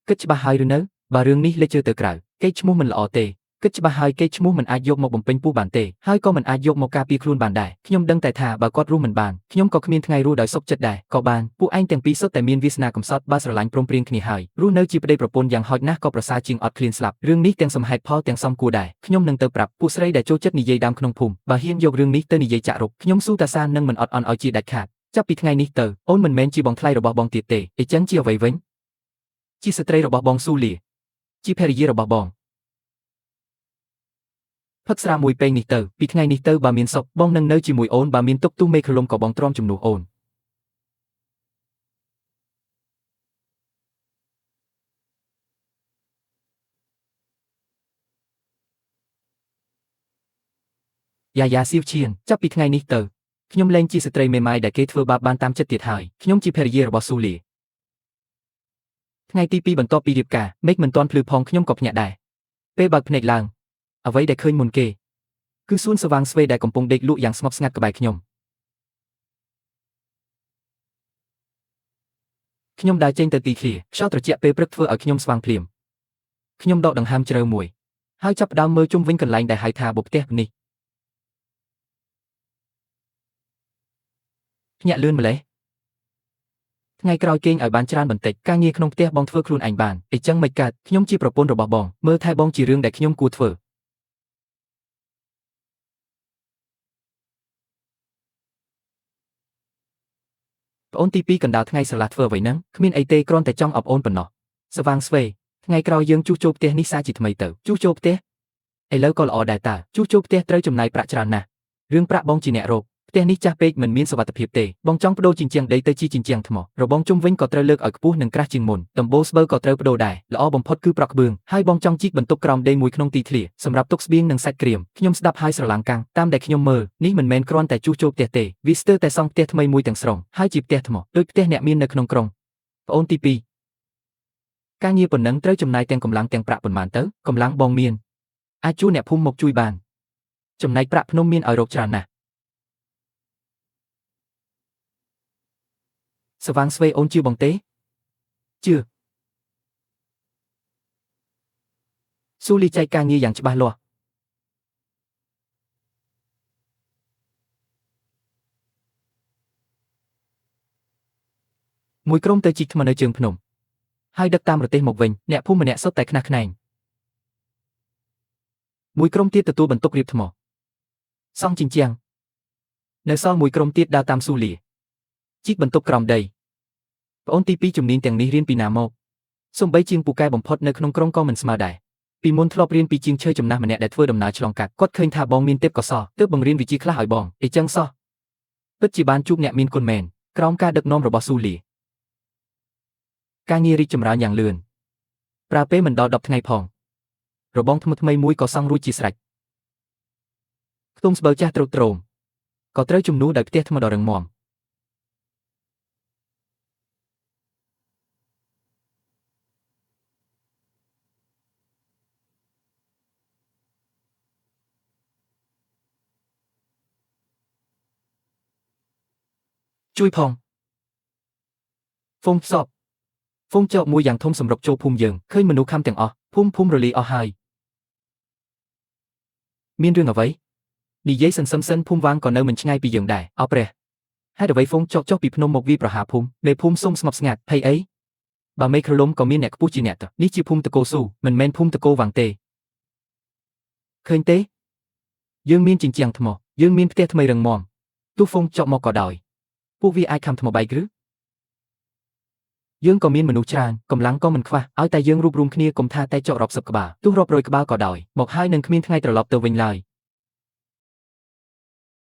គិតច្បាស់ហើយឬនៅបើរឿងនេះលេចទៅក្រៅគេឈ្មោះមិនល្អទេគិតច្បាស់ហើយគេឈ្មោះមិនអាចយកមកបំពេញពូបានទេហើយក៏មិនអាចយកមកការពារខ្លួនបានដែរខ្ញុំដឹងតែថាបើគាត់រស់មិនបានខ្ញុំក៏គ្មានថ្ងៃរស់ដោយសុខចិត្តដែរក៏បានពួកឯងទាំងពីរសុទ្ធតែមានវាសនាកំសត់បើស្រឡាញ់ព្រមព្រៀងគ្នាហើយរស់នៅជាប្តីប្រពន្ធយ៉ាងហោចណាស់ក៏ប្រសើរជាងអត់ឃ្លានស្លាប់រឿងនេះទាំងសំហេតុផលទាំងសំគួរដែរខ្ញុំនឹងទៅប្រាប់ពួកស្រីដែលចូលចិត្តនិយាយដើមក្នុងភូមិបើហ៊ានយករឿងនេះទៅនិយាយចាក់រុកខ្ញុំស៊ូតាសានឹងមិនអត់អន់ឲ្យជាដាច់ខាតចាប់ពីថ្ងៃនេះទៅអូនមិនមែនជាបងថ្លៃរបស់បងទៀតទេអញ្ចឹងជាអ្វីវិញជាស្ត្រីរបស់បងស៊ូលីជាភរិយារបស់បងផឹកស្រាមួយពេងនេះទៅពីថ្ងៃនេះទៅបើមានសុខបងនឹងនៅជាមួយអូនបើមានទុកទូមេឃលំក៏បងទ្រាំជំនួសអូនយ៉ាសៀវឈៀនចាប់ពីថ្ងៃនេះទៅខ្ញុំលែងជាស្ត្រីមេម៉ាយដែលគេធ្វើបាបបានតាមចិត្តទៀតហើយខ្ញុំជាភរិយារបស់ស៊ូលីថ្ងៃទី2បន្ទាប់ពីរៀបការមេឃមិនទាន់ភ្លឺផងខ្ញុំក៏ភ្ញាក់ដែរពេលបើកភ្នែកឡើងអ្វីដែលឃើញមុនគេគឺសួនស្វាងស្វេដែលកំពុងដេកលក់យ៉ាងស្ងប់ស្ងាត់ក្បែរខ្ញុំដើរចេញទៅទីធ្លាខ្យល់ត្រជាក់ពេលព្រឹកធ្វើឲ្យខ្ញុំស្វាងភ្លាមខ្ញុំដកដង្ហើមជ្រៅមួយហើយចាប់ផ្ដើមមើលជុំវិញកន្លែងដែលហៅថាបុផ្ទះនេះភ្ញាក់លឿនម្លេះថ្ងៃក្រោយគេងឲ្យបានច្រើនបន្តិចការងារក្នុងផ្ទះបងធ្វើខ្លួនឯងបានអីចឹងមិនកើតខ្ញុំជាប្រពន្ធរបស់បងមើលថែបងជារឿងដែលខ្ញុំគួរធ្វើប្អូនទី2កណ្ដាលថ្ងៃស្រឡះធ្វើអ្វីហ្នឹងគ្មានអីទេគ្រាន់តែចង់អបអូនប៉ុណ្ណោះស្វាងស្វេថ្ងៃក្រោយយើងជួសជុលផ្ទះនេះសាជាថ្មីទៅជួសជុលផ្ទះឥឡូវក៏ល្អដែរតាជួសជុលផ្ទះត្រូវចំណាយប្រាក់ច្រើនណាស់រឿងប្រាក់បងជាអ្នករកផ្ទះនេះចាស់ពេកមិនមានសុវត្ថិភាពទេបងចង់បដូរជញ្ជាំងដីទៅជាជញ្ជាំងថ្មរបងជុំវិញក៏ត្រូវលើកឲ្យខ្ពស់និងក្រាស់ជាងមុនដំបូលស្បូវក៏ត្រូវបដូរដែរល្អបំផុតគឺប្រក់ក្បឿងហើយបងចង់ជីកបន្ទប់ក្រោមដីមួយក្នុងទីធ្លាសម្រាប់ទុកស្បៀងនិងសាច់ក្រៀមខ្ញុំស្ដាប់ហើយស្រឡាំងកាំងតាមដែលខ្ញុំមើលនេះមិនមែនគ្រាន់តែជួសជុលផ្ទះទេវាស្ទើរតែសង់ផ្ទះថ្មីមួយទាំងស្រុងហើយជាផ្ទះថ្មដូចផ្ទះអ្នកមាននៅក្នុងក្រុងប្អូនទី2ការងារប៉ុណ្ណឹងត្រូវចំណាយទាំងកម្លាំងទាំងប្រាក់ប៉ុន្មានទៅកម្លាំងបងមានអាចជួអ្នកភូមិមកជួយបានចំណែកប្រាក់ភ្នំមានឲ្យរកច្រើនណាស់ស្វាងស្វេអូនជឿបងទេជឿស៊ូលីចែកការងារយ៉ាងច្បាស់លាស់មួយក្រុមទៅជីកថ្មនៅជើងភ្នំហើយដឹកតាមរទេះមកវិញអ្នកភូមិម្នាក់សុទ្ធតែខ្នះខ្នែងមួយក្រុមទៀតទទួលបន្ទុករៀបថ្មសង់ជញ្ជាំងនៅសល់មួយក្រុមទៀតដើរតាមស៊ូលីជីកបន្ទប់ក្រោមដីប្អូនទី2ជំនាញទាំងនេះរៀនពីណាមកសូម្បីជាងពូកែបំផុតនៅក្នុងក្រុងក៏មិនស្មើដែរពីមុនធ្លាប់រៀនពីជាងឈើចំណាស់ម្នាក់ដែលធ្វើដំណើរឆ្លងកាត់គាត់ឃើញថាបងមានទេពកោសល្យទើបបង្រៀនវិជ្ជាខ្លះឲ្យបងអីចឹងសោះពិតជាបានជួបអ្នកមានគុណមែនក្រោមការដឹកនាំរបស់ស៊ូលីការងាររីកចម្រើនយ៉ាងលឿនប្រើពេលមិនដល់10ថ្ងៃផងរបងថ្មីមួយក៏សង់រួចជាស្រេចខ្ទមស្បូវចាស់ទ្រុឌទ្រោមក៏ត្រូវជំនួសដោយផ្ទះថ្មដ៏រឹងមាំជួយផងហ្វុំសពហ្វុំចោកមួយយ៉ាងធំសម្រុកចូលភូមិយើងឃើញមនុស្សខំទាំងអស់ភូមិរលាយអស់ហើយមានរឿងអ្វីនិយាយសិនភូមិវាងក៏នៅមិនឆ្ងាយពីយើងដែរអោព្រះហេតុអ្វីហ្វុំចោកចុះពីភ្នំមកវាប្រហារភូមិមេភូមិសុំស្ងប់ស្ងាត់ភ័យអីបើមេឃរលំក៏មានអ្នកខ្ពស់ជាអ្នកទៅនេះជាភូមិតកោស៊ូមិនមែនភូមិតកោវាងទេឃើញទេយើងមានជញ្ជាំងថ្មយើងមានផ្ទះថ្មីរឹងមាំទោះហ្វុំចោកមកក៏ដោយពួកវាអាចខំថ្មបែកឬយើងក៏មានមនុស្សច្រើនកម្លាំងក៏មិនខ្វះឲ្យតែយើងរួបរวมគ្នាកុំថាតែចោករອບសិបក្បាលទោះរាប់រយក្បាលក៏ដោយមកហើយនឹងគ្មានថ្ងៃត្រឡប់ទៅវិញឡើយ